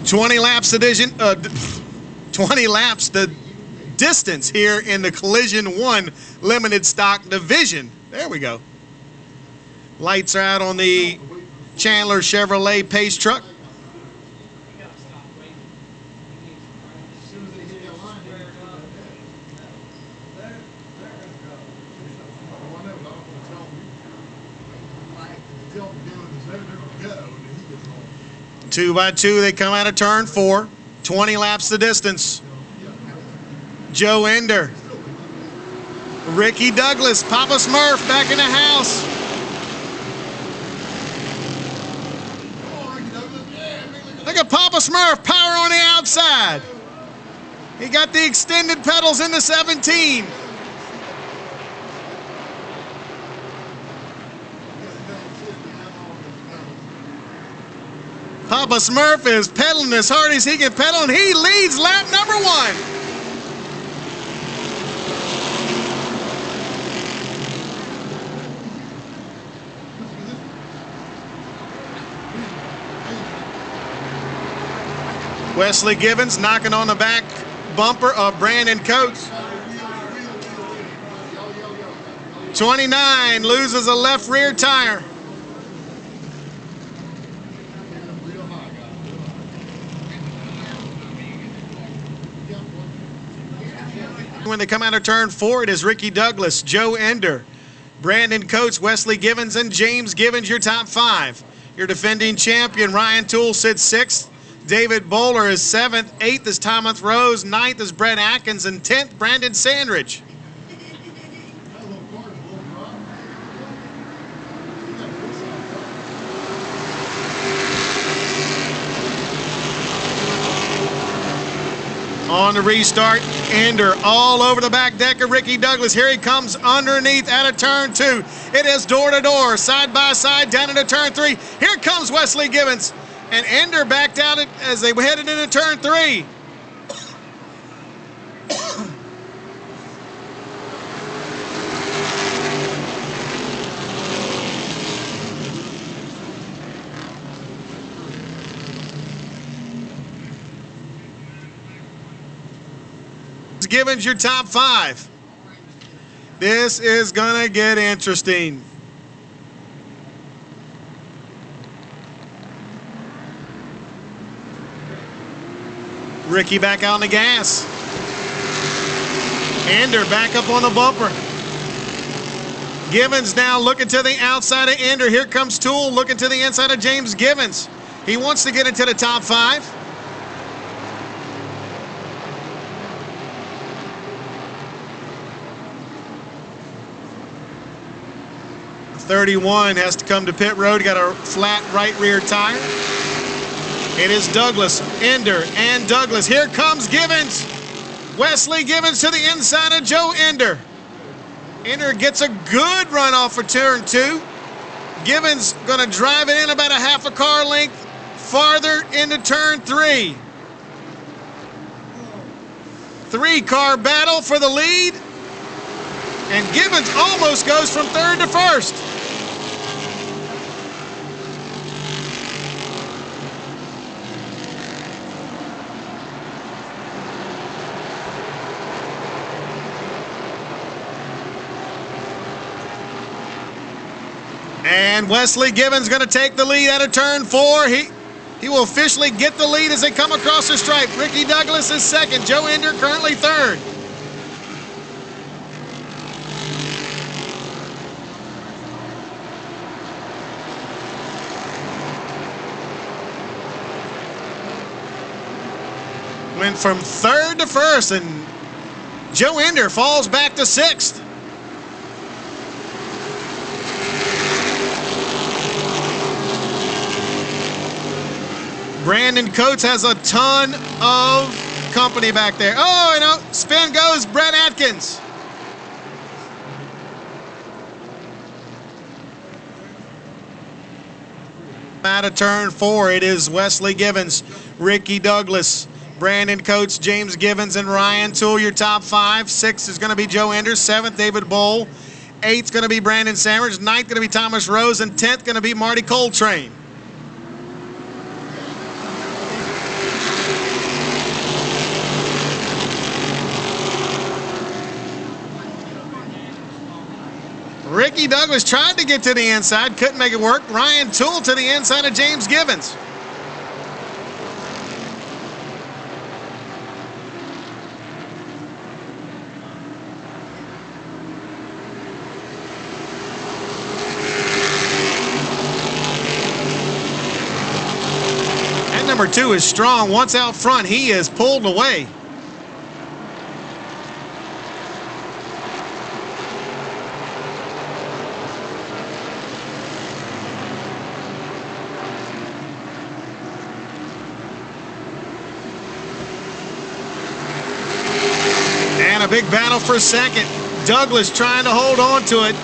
20 laps the distance here in the Collision 1 limited stock division. There we go. Lights are out on the Chandler Chevrolet Pace truck. Two by two, they come out of turn 4. 20 laps the distance. Joe Ender. Ricky Douglas, Papa Smurf back in the house. Look at Papa Smurf, power on the outside. He got the extended pedals in the 17. Papa Smurf is pedaling as hard as he can pedal, and he leads lap number 1. Wesley Gibbons knocking on the back bumper of Brandon Coates. 29 loses a left rear tire. When they come out of turn 4, it is Ricky Douglas, Joe Ender, Brandon Coates, Wesley Gibbons, and James Gibbons, your top 5. Your defending champion, Ryan Toole, sits 6th. David Bowler is 7th. 8th is Thomas Rose. 9th is Brett Atkins. And 10th, Brandon Sandridge. On the restart, Ender all over the back deck of Ricky Douglas. Here he comes underneath out of turn 2. It is door to door, side by side, down into turn 3. Here comes Wesley Gibbons. And Ender backed out as they headed into turn 3. Gibbons, your top 5. This is gonna get interesting. Ricky back out on the gas. Ender back up on the bumper. Gibbons now looking to the outside of Ender. Here comes Toole looking to the inside of James Gibbons. He wants to get into the top 5. 31 has to come to pit road. Got a flat right rear tire. It is Douglas, Ender, and Douglas. Here comes Gibbons. Wesley Gibbons to the inside of Joe Ender. Ender gets a good run off for turn 2. Gibbons going to drive it in about a half a car length farther into turn 3. 3-car battle for the lead. And Gibbons almost goes from 3rd to 1st. And Wesley Gibbons going to take the lead out of turn 4. He will officially get the lead as they come across the stripe. Ricky Douglas is 2nd. Joe Ender currently 3rd. Went from 3rd to 1st, and Joe Ender falls back to 6th. Brandon Coates has a ton of company back there. Oh, and spin goes Brett Atkins. Out of turn 4, it is Wesley Gibbons, Ricky Douglas, Brandon Coates, James Gibbons, and Ryan Toole, your top 5. 6th is going to be Joe Ender. 7th, David Bowl. 8th going to be Brandon Sandridge. 9th going to be Thomas Rose. And 10th going to be Marty Coltrane. Ricky Douglas tried to get to the inside, couldn't make it work. Ryan Toole to the inside of James Givens. And number 2 is strong. Once out front, he is pulled away. A big battle for second. Douglas trying to hold on to it.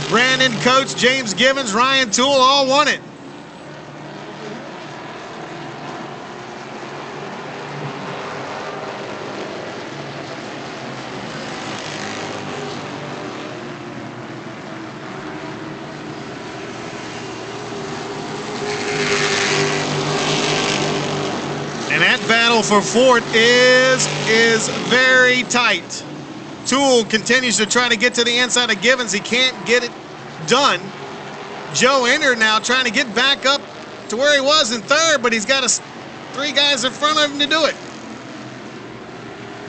Brandon Coates, James Givens, Ryan Toole all won it. And that battle for fourth is very tight. Toole continues to try to get to the inside of Givens. He can't get it done. Joe Ender now trying to get back up to where he was in third, but he's got 3 guys in front of him to do it.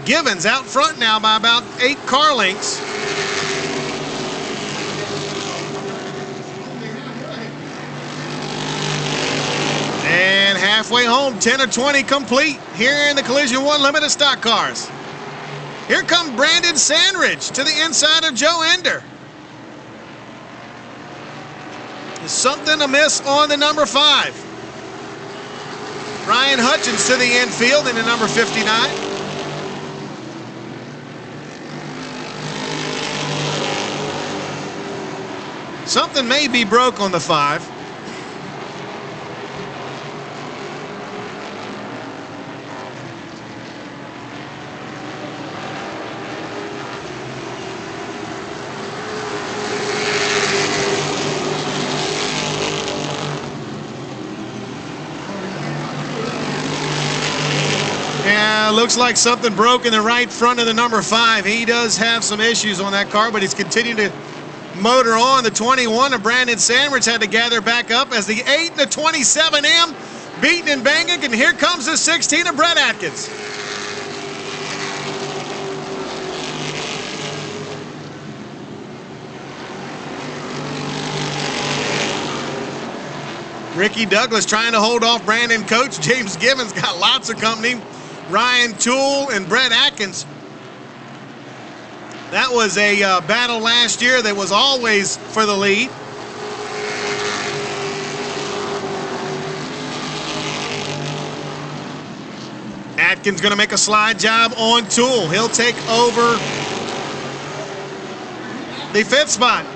Givens out front now by about 8 car lengths. And halfway home, 10 or 20 complete here in the Collision 1 Limited Stock Cars. Here comes Brandon Sandridge to the inside of Joe Ender. There's something amiss on the number 5. Ryan Hutchins to the infield in the number 59. Something may be broke on the 5. Looks like something broke in the right front of the number 5. He does have some issues on that car, but he's continuing to motor on. The 21 of Brandon Sandridge had to gather back up as the 8 and the 27M beating and banging. And here comes the 16 of Brett Atkins. Ricky Douglas trying to hold off Brandon Coates. James Givens got lots of company. Ryan Toole and Brett Atkins. That was a battle last year that was always for the lead. Atkins going to make a slide job on Toole. He'll take over the 5th spot.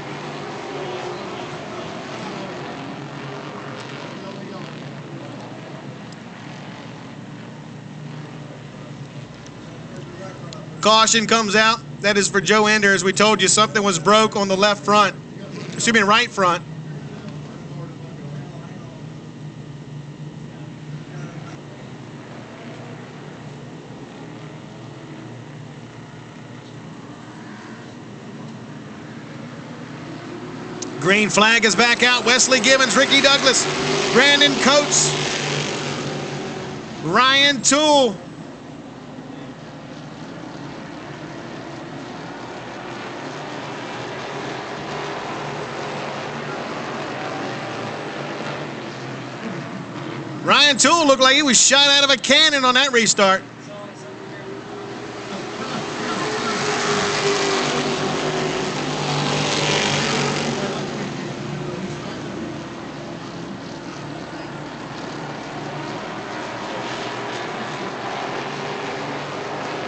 Caution comes out. That is for Joe Ender. As we told you, something was broke on the left front. Excuse me, right front. Green flag is back out. Wesley Givens, Ricky Douglas, Brandon Coates, Ryan Toole. Ryan Toole looked like he was shot out of a cannon on that restart.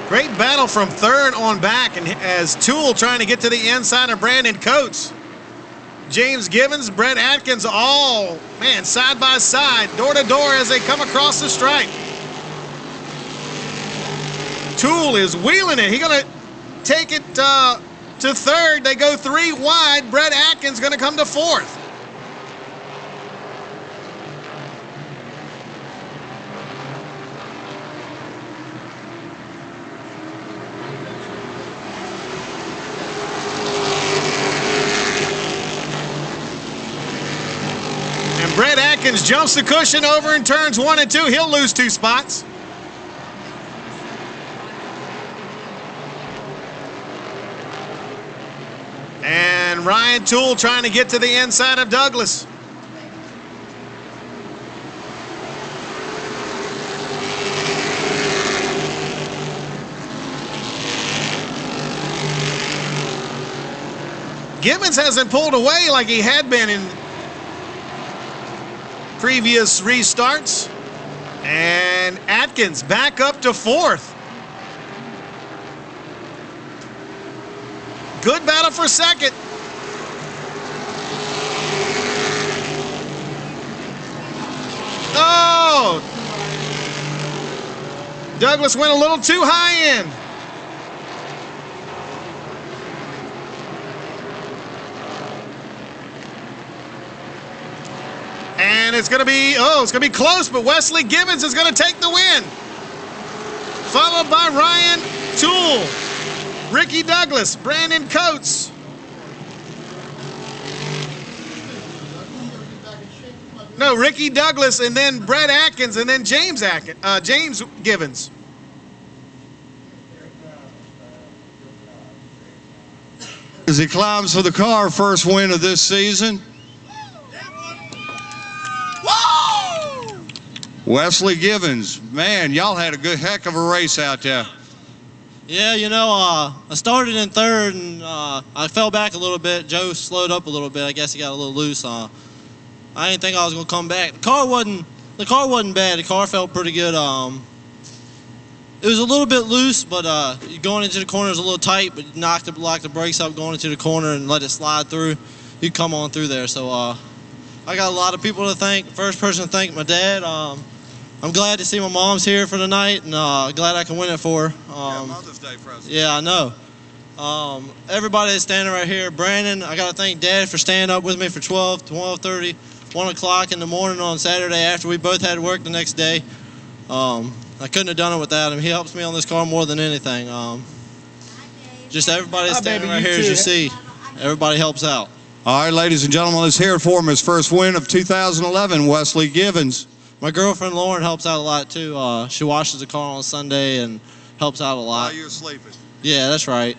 Great battle from third on back, and as Toole trying to get to the inside of Brandon Coates. James Givens, Brett Atkins, all, man, side by side, door to door as they come across the stripe. Toole is wheeling it. He's going to take it to third. They go 3 wide. Brett Atkins going to come to 4th. Atkins jumps the cushion over in turns 1 and 2. He'll lose 2 spots. And Ryan Toole trying to get to the inside of Douglas. Gibbons hasn't pulled away like he had been in previous restarts. And Atkins back up to 4th. Good battle for 2nd. Oh! Douglas went a little too high in. And it's going to be, it's going to be close, but Wesley Gibbons is going to take the win. Followed by Ryan Toole, Ricky Douglas, Brandon Coates. No, Ricky Douglas, and then Brett Atkins, and then James Gibbons. As he climbs for the car, first win of this season. Wesley Gibbons, man, y'all had a good heck of a race out there. Yeah, you know, I started in 3rd and I fell back a little bit. Joe slowed up a little bit. I guess he got a little loose. I didn't think I was gonna come back. The car wasn't bad. The car felt pretty good. It was a little bit loose, but going into the corner was a little tight. But you locked the brakes up going into the corner and let it slide through. You come on through there. So I got a lot of people to thank. First person to thank, my dad. I'm glad to see my mom's here for the night, and glad I can win it for her. Mother's Day present. Yeah, I know. Everybody that's standing right here, Brandon, I got to thank Dad for staying up with me for 12:30, 1 o'clock in the morning on Saturday after we both had work the next day. I couldn't have done it without him. He helps me on this car more than anything. Just everybody that's standing right here, as you see, everybody helps out. All right, ladies and gentlemen, let's hear it for him. His first win of 2011, Wesley Gibbons. My girlfriend Lauren helps out a lot too. She washes the car on Sunday and helps out a lot. While you're sleeping. Yeah, that's right.